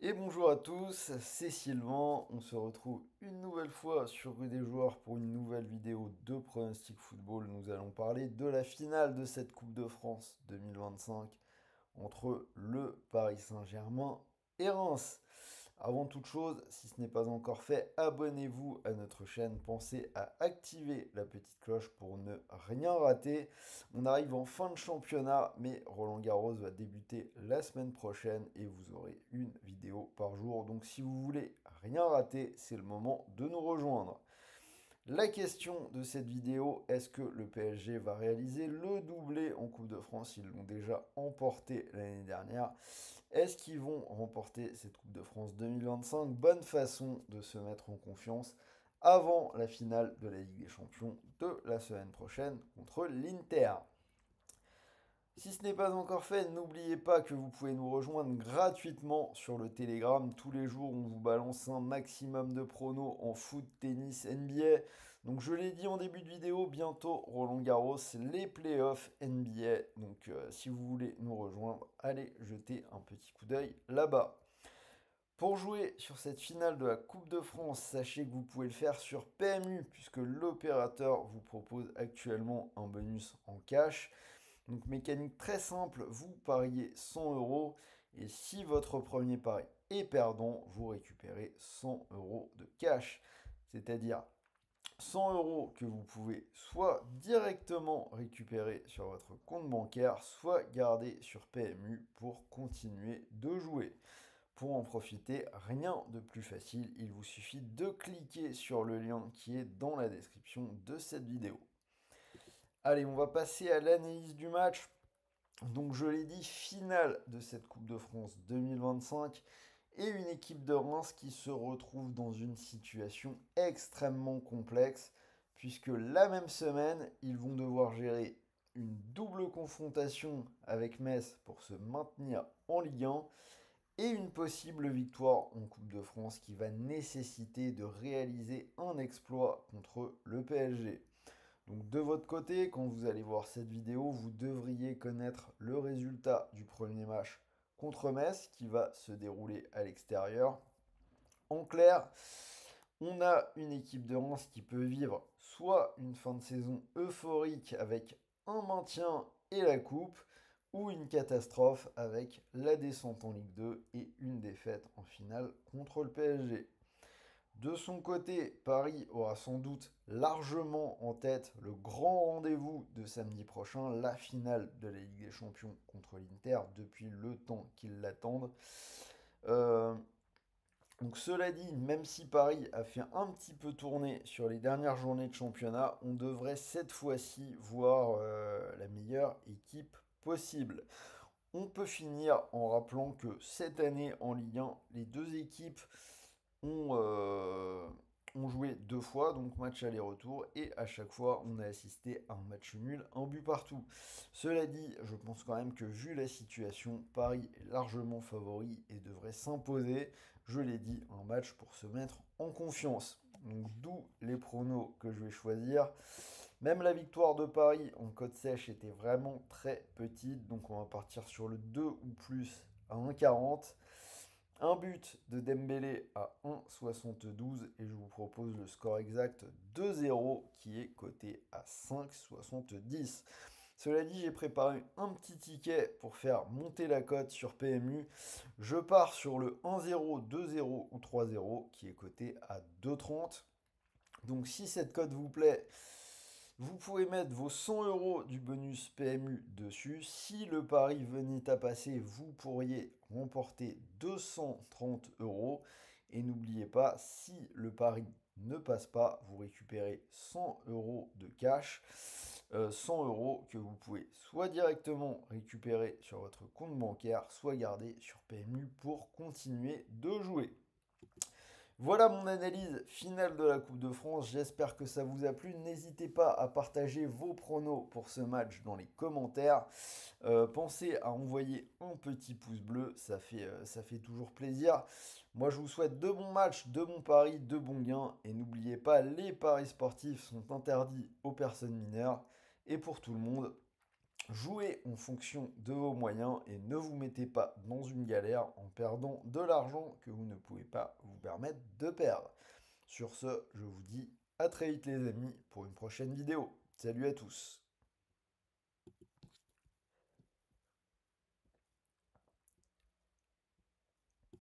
Et bonjour à tous, c'est Sylvain. On se retrouve une nouvelle fois sur Rue des Joueurs pour une nouvelle vidéo de pronostic football. Nous allons parler de la finale de cette Coupe de France 2025 entre le Paris Saint-Germain et Reims. Avant toute chose, si ce n'est pas encore fait, abonnez-vous à notre chaîne. Pensez à activer la petite cloche pour ne rien rater. On arrive en fin de championnat, mais Roland Garros va débuter la semaine prochaine et vous aurez une vidéo par jour. Donc si vous voulez rien rater, c'est le moment de nous rejoindre. La question de cette vidéo, est-ce que le PSG va réaliser le doublé en Coupe de France? Ils l'ont déjà emporté l'année dernière. Est-ce qu'ils vont remporter cette Coupe de France 2025? Bonne façon de se mettre en confiance avant la finale de la Ligue des Champions de la semaine prochaine contre l'Inter. Si ce n'est pas encore fait, n'oubliez pas que vous pouvez nous rejoindre gratuitement sur le Telegram. Tous les jours, on vous balance un maximum de pronos en foot, tennis, NBA. Donc je l'ai dit en début de vidéo, bientôt Roland Garros, les playoffs NBA. Donc si vous voulez nous rejoindre, allez jeter un petit coup d'œil là-bas. Pour jouer sur cette finale de la Coupe de France, sachez que vous pouvez le faire sur PMU puisque l'opérateur vous propose actuellement un bonus en cash. Donc mécanique très simple, vous pariez 100 euros et si votre premier pari est perdant, vous récupérez 100 euros de cash. C'est-à-dire 100 euros que vous pouvez soit directement récupérer sur votre compte bancaire, soit garder sur PMU pour continuer de jouer. Pour en profiter, rien de plus facile, il vous suffit de cliquer sur le lien qui est dans la description de cette vidéo. Allez, on va passer à l'analyse du match. Donc je l'ai dit, finale de cette Coupe de France 2025 et une équipe de Reims qui se retrouve dans une situation extrêmement complexe puisque la même semaine, ils vont devoir gérer une double confrontation avec Metz pour se maintenir en Ligue 1 et une possible victoire en Coupe de France qui va nécessiter de réaliser un exploit contre le PSG. Donc de votre côté, quand vous allez voir cette vidéo, vous devriez connaître le résultat du premier match contre Metz qui va se dérouler à l'extérieur. En clair, on a une équipe de Reims qui peut vivre soit une fin de saison euphorique avec un maintien et la coupe, ou une catastrophe avec la descente en Ligue 2 et une défaite en finale contre le PSG. De son côté, Paris aura sans doute largement en tête le grand rendez-vous de samedi prochain, la finale de la Ligue des Champions contre l'Inter, depuis le temps qu'ils l'attendent. Euh, donc cela dit, même si Paris a fait un petit peu tourner sur les dernières journées de championnat, on devrait cette fois-ci voir la meilleure équipe possible. On peut finir en rappelant que cette année en Ligue 1, les deux équipes ont, ont joué deux fois, donc match aller-retour, et à chaque fois on a assisté à un match nul, un but partout. Cela dit, je pense quand même que vu la situation, Paris est largement favori et devrait s'imposer. Je l'ai dit, un match pour se mettre en confiance. Donc d'où les pronos que je vais choisir. Même la victoire de Paris en cote sèche était vraiment très petite, donc on va partir sur le 2 ou plus à 1,40. Un but de Dembélé à 1,72 et je vous propose le score exact 2-0 qui est coté à 5,70. Cela dit, j'ai préparé un petit ticket pour faire monter la cote sur PMU. Je pars sur le 1-0, 2-0 ou 3-0 qui est coté à 2,30. Donc si cette cote vous plaît, vous pouvez mettre vos 100 euros du bonus PMU dessus. Si le pari venait à passer, vous pourriez remporter 230 euros. Et n'oubliez pas, si le pari ne passe pas, vous récupérez 100 euros de cash. 100 euros que vous pouvez soit directement récupérer sur votre compte bancaire, soit garder sur PMU pour continuer de jouer. Voilà mon analyse finale de la Coupe de France. J'espère que ça vous a plu. N'hésitez pas à partager vos pronos pour ce match dans les commentaires. Pensez à envoyer un petit pouce bleu, ça fait toujours plaisir. Moi, je vous souhaite de bons matchs, de bons paris, de bons gains. Et n'oubliez pas, les paris sportifs sont interdits aux personnes mineures et pour tout le monde. Jouez en fonction de vos moyens et ne vous mettez pas dans une galère en perdant de l'argent que vous ne pouvez pas vous permettre de perdre. Sur ce, je vous dis à très vite les amis pour une prochaine vidéo. Salut à tous!